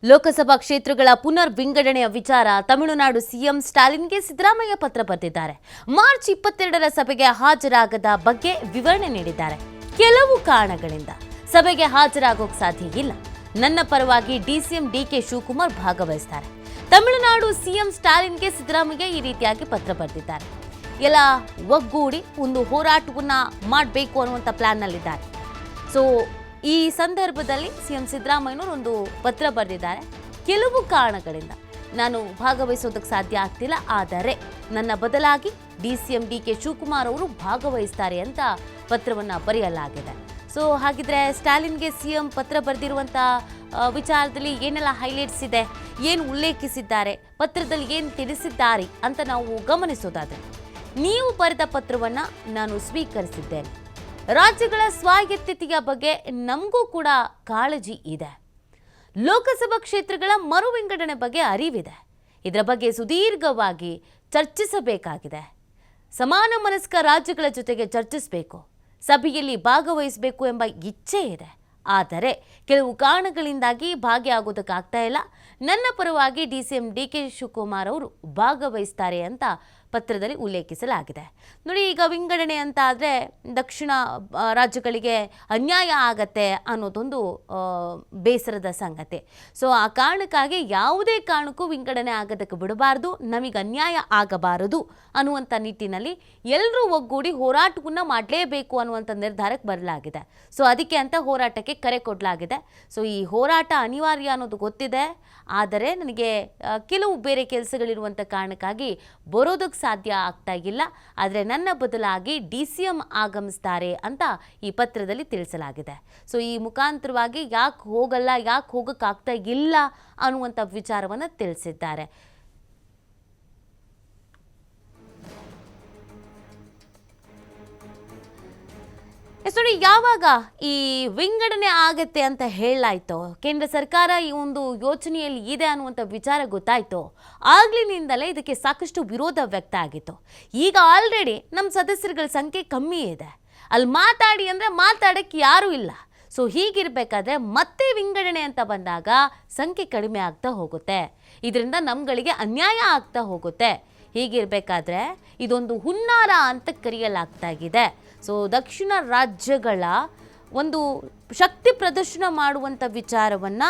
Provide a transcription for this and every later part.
ಲೋಕಸಭಾ ಕ್ಷೇತ್ರಗಳ ಪುನರ್ ವಿಂಗಡಣೆಯ ವಿಚಾರ ತಮಿಳುನಾಡು ಸಿಎಂ ಸ್ಟಾಲಿನ್ಗೆ ಸಿದ್ದರಾಮಯ್ಯ ಪತ್ರ ಬರೆದಿದ್ದಾರೆ. ಮಾರ್ಚ್ 22ರ ಸಭೆಗೆ ಹಾಜರಾಗದ ಬಗ್ಗೆ ವಿವರಣೆ ನೀಡಿದ್ದಾರೆ. ಕೆಲವು ಕಾರಣಗಳಿಂದ ಸಭೆಗೆ ಹಾಜರಾಗೋಕೆ ಸಾಧ್ಯ ಇಲ್ಲ. ನನ್ನ ಪರವಾಗಿ ಡಿಸಿಎಂ ಡಿಕೆ ಶಿವಕುಮಾರ್ ಭಾಗವಹಿಸುತ್ತಾರೆ. ತಮಿಳುನಾಡು ಸಿಎಂ ಸ್ಟಾಲಿನ್ಗೆ ಸಿದ್ದರಾಮಯ್ಯ ಈ ರೀತಿಯಾಗಿ ಪತ್ರ ಬರೆದಿದ್ದಾರೆ. ಎಲ್ಲ ಒಗ್ಗೂಡಿ ಒಂದು ಹೋರಾಟವನ್ನ ಮಾಡಬೇಕು ಅನ್ನುವಂಥ ಪ್ಲಾನ್ನಲ್ಲಿದ್ದಾರೆ. ಸೊ ಈ ಸಂದರ್ಭದಲ್ಲಿ ಸಿಎಂ ಸಿದ್ದರಾಮಯ್ಯನವರು ಒಂದು ಪತ್ರ ಬರೆದಿದ್ದಾರೆ. ಕೆಲವು ಕಾರಣಗಳಿಂದ ನಾನು ಭಾಗವಹಿಸೋದಕ್ಕೆ ಸಾಧ್ಯ ಆಗ್ತಿಲ್ಲ, ಆದರೆ ನನ್ನ ಬದಲಾಗಿ ಡಿಸಿಎಂ ಡಿಕೆ ಶಿವಕುಮಾರ್ ಅವರು ಭಾಗವಹಿಸ್ತಾರೆ ಅಂತ ಪತ್ರವನ್ನು ಬರೆಯಲಾಗಿದೆ. ಸೊ ಹಾಗಿದ್ರೆ ಸ್ಟಾಲಿನ್ಗೆ ಸಿಎಂ ಪತ್ರ ಬರೆದಿರುವಂಥ ವಿಚಾರದಲ್ಲಿ ಏನೆಲ್ಲ ಹೈಲೈಟ್ಸ್ ಇದೆ, ಏನು ಉಲ್ಲೇಖಿಸಿದ್ದಾರೆ, ಪತ್ರದಲ್ಲಿ ಏನು ತಿಳಿಸಿದ್ದಾರೆ ಅಂತ ನಾವು ಗಮನಿಸೋದಾದರೆ, ನೀವು ಬರೆದ ಪತ್ರವನ್ನು ನಾನು ಸ್ವೀಕರಿಸಿದ್ದೇನೆ. ರಾಜ್ಯಗಳ ಸ್ವಾಯತ್ತತೆಯ ಬಗ್ಗೆ ನಮಗೂ ಕೂಡ ಕಾಳಜಿ ಇದೆ. ಲೋಕಸಭಾ ಕ್ಷೇತ್ರಗಳ ಮರು ವಿಂಗಡಣೆ ಬಗ್ಗೆ ಅರಿವಿದೆ. ಇದರ ಬಗ್ಗೆ ಸುದೀರ್ಘವಾಗಿ ಚರ್ಚಿಸಬೇಕಾಗಿದೆ. ಸಮಾನ ಮನಸ್ಕ ರಾಜ್ಯಗಳ ಜೊತೆಗೆ ಚರ್ಚಿಸಬೇಕು, ಸಭೆಯಲ್ಲಿ ಭಾಗವಹಿಸಬೇಕು ಎಂಬ ಇಚ್ಛೆ ಇದೆ. ಆದರೆ ಕೆಲವು ಕಾರಣಗಳಿಂದಾಗಿ ಭಾಗಿಯಾಗೋದಕ್ಕಾಗ್ತಾ ಇಲ್ಲ. ನನ್ನ ಪರವಾಗಿ ಡಿಸಿಎಂ ಡಿಕೆ ಶಿವಕುಮಾರ್ ಅವರು ಭಾಗವಹಿಸ್ತಾರೆ ಅಂತ ಪತ್ರದಲ್ಲಿ ಉಲ್ಲೇಖಿಸಲಾಗಿದೆ. ನೋಡಿ, ಈಗ ವಿಂಗಡಣೆ ಅಂತ ಆದರೆ ದಕ್ಷಿಣ ರಾಜ್ಯಗಳಿಗೆ ಅನ್ಯಾಯ ಆಗತ್ತೆ ಅನ್ನೋದೊಂದು ಬೇಸರದ ಸಂಗತಿ. ಸೊ ಆ ಕಾರಣಕ್ಕಾಗಿ ಯಾವುದೇ ಕಾರಣಕ್ಕೂ ವಿಂಗಡಣೆ ಆಗೋದಕ್ಕೆ ಬಿಡಬಾರ್ದು, ನಮಗೆ ಅನ್ಯಾಯ ಆಗಬಾರದು ಅನ್ನುವಂಥ ನಿಟ್ಟಿನಲ್ಲಿ ಎಲ್ಲರೂ ಒಗ್ಗೂಡಿ ಹೋರಾಟವನ್ನು ಮಾಡಲೇಬೇಕು ಅನ್ನುವಂಥ ನಿರ್ಧಾರಕ್ಕೆ ಬರಲಾಗಿದೆ. ಸೊ ಅದಕ್ಕೆ ಅಂತ ಹೋರಾಟಕ್ಕೆ ಕರೆ ಕೊಡಲಾಗಿದೆ. ಸೊ ಈ ಹೋರಾಟ ಅನಿವಾರ್ಯ ಅನ್ನೋದು ಗೊತ್ತಿದೆ, ಆದರೆ ನನಗೆ ಕೆಲವು ಬೇರೆ ಕೆಲಸಗಳಿರುವಂಥ ಕಾರಣಕ್ಕಾಗಿ ಬರೋದಕ್ಕೆ ಸಾಧ್ಯ ಆಗ್ತಾ ಇಲ್ಲ. ಆದರೆ ನನ್ನ ಬದಲಾಗಿ ಡಿಸಿಎಂ ಆಗಮಿಸ್ತಾರೆ ಅಂತ ಈ ಪತ್ರದಲ್ಲಿ ತಿಳಿಸಲಾಗಿದೆ. ಸೊ ಈ ಮುಖಾಂತರವಾಗಿ ಯಾಕೆ ಹೋಗಲ್ಲ, ಯಾಕೆ ಹೋಗೋಕ್ಕಾಗ್ತಾ ಇಲ್ಲ ಅನ್ನುವಂಥ ವಿಚಾರವನ್ನು ತಿಳಿಸಿದ್ದಾರೆ. ನೋಡಿ, ಯಾವಾಗ ಈ ವಿಂಗಡಣೆ ಆಗತ್ತೆ ಅಂತ ಹೇಳಲಾಯ್ತೋ, ಕೇಂದ್ರ ಸರ್ಕಾರ ಈ ಒಂದು ಯೋಚನೆಯಲ್ಲಿ ಇದೆ ಅನ್ನುವಂಥ ವಿಚಾರ ಗೊತ್ತಾಯ್ತೋ, ಆಗ್ಲಿನಿಂದಲೇ ಇದಕ್ಕೆ ಸಾಕಷ್ಟು ವಿರೋಧ ವ್ಯಕ್ತ ಆಗಿತ್ತು. ಈಗ ಆಲ್ರೆಡಿ ನಮ್ಮ ಸದಸ್ಯರುಗಳ ಸಂಖ್ಯೆ ಕಮ್ಮಿ ಇದೆ. ಅಲ್ಲಿ ಮಾತಾಡಿ ಅಂದರೆ ಮಾತಾಡೋಕ್ಕೆ ಯಾರೂ ಇಲ್ಲ. ಸೊ ಹೀಗಿರಬೇಕಾದ್ರೆ ಮತ್ತೆ ವಿಂಗಡಣೆ ಅಂತ ಬಂದಾಗ ಸಂಖ್ಯೆ ಕಡಿಮೆ ಆಗ್ತಾ ಹೋಗುತ್ತೆ. ಇದರಿಂದ ನಮ್ಗಳಿಗೆ ಅನ್ಯಾಯ ಆಗ್ತಾ ಹೋಗುತ್ತೆ. ಹೀಗಿರಬೇಕಾದ್ರೆ ಇದೊಂದು ಹುನ್ನಾರ ಅಂತ ಕರೆಯಲಾಗ್ತಾಗಿದೆ. ಸೊ ದಕ್ಷಿಣ ರಾಜ್ಯಗಳ ಒಂದು ಶಕ್ತಿ ಪ್ರದರ್ಶನ ಮಾಡುವಂಥ ವಿಚಾರವನ್ನು,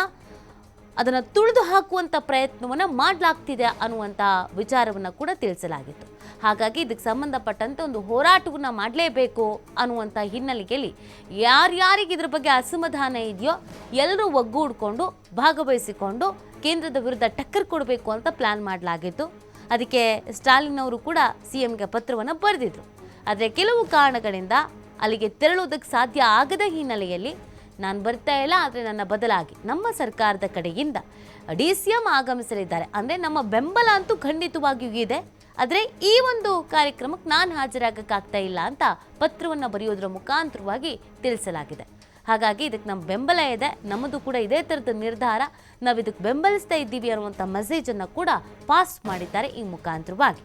ಅದನ್ನು ತುಳಿದು ಹಾಕುವಂಥ ಪ್ರಯತ್ನವನ್ನು ಮಾಡಲಾಗ್ತಿದೆ ಅನ್ನುವಂಥ ವಿಚಾರವನ್ನು ಕೂಡ ತಿಳಿಸಲಾಗಿತ್ತು. ಹಾಗಾಗಿ ಇದಕ್ಕೆ ಸಂಬಂಧಪಟ್ಟಂತೆ ಒಂದು ಹೋರಾಟವನ್ನು ಮಾಡಲೇಬೇಕು ಅನ್ನುವಂಥ ಹಿನ್ನೆಲೆಯಲ್ಲಿ ಯಾರ್ಯಾರಿಗೆ ಇದ್ರ ಬಗ್ಗೆ ಅಸಮಾಧಾನ ಇದೆಯೋ ಎಲ್ಲರೂ ಒಗ್ಗೂಡಿಕೊಂಡು ಭಾಗವಹಿಸಿಕೊಂಡು ಕೇಂದ್ರದ ವಿರುದ್ಧ ಟಕ್ಕರ್ ಕೊಡಬೇಕು ಅಂತ ಪ್ಲ್ಯಾನ್ ಮಾಡಲಾಗಿತ್ತು. ಅದಕ್ಕೆ ಸ್ಟಾಲಿನ್ ಅವರು ಕೂಡ ಸಿಎಂಗೆ ಪತ್ರವನ್ನು ಬರೆದಿದ್ರು. ಆದರೆ ಕೆಲವು ಕಾರಣಗಳಿಂದ ಅಲ್ಲಿಗೆ ತೆರಳೋದಕ್ಕೆ ಸಾಧ್ಯ ಆಗದ ಹಿನ್ನೆಲೆಯಲ್ಲಿ ನಾನು ಬರ್ತಾ ಇಲ್ಲ, ಆದರೆ ನನ್ನ ಬದಲಾಗಿ ನಮ್ಮ ಸರ್ಕಾರದ ಕಡೆಯಿಂದ ಡಿಸಿಎಂ ಆಗಮಿಸಲಿದ್ದಾರೆ. ಅಂದರೆ ನಮ್ಮ ಬೆಂಬಲ ಅಂತೂ ಖಂಡಿತವಾಗಿಯೂ ಇದೆ, ಆದರೆ ಈ ಒಂದು ಕಾರ್ಯಕ್ರಮಕ್ಕೆ ನಾನು ಹಾಜರಾಗಕ್ಕಾಗ್ತಾ ಇಲ್ಲ ಅಂತ ಪತ್ರವನ್ನು ಬರೆಯೋದ್ರ ಮುಖಾಂತರವಾಗಿ ತಿಳಿಸಲಾಗಿದೆ. ಹಾಗಾಗಿ ಇದಕ್ಕೆ ನಮ್ಮ ಬೆಂಬಲ ಇದೆ, ನಮ್ಮದು ಕೂಡ ಇದೇ ಥರದ ನಿರ್ಧಾರ, ನಾವು ಇದಕ್ಕೆ ಬೆಂಬಲಿಸ್ತಾ ಇದ್ದೀವಿ ಅನ್ನುವಂಥ ಮೆಸೇಜನ್ನು ಕೂಡ ಪಾಸ್ ಮಾಡಿದ್ದಾರೆ ಈ ಮುಖಾಂತರವಾಗಿ.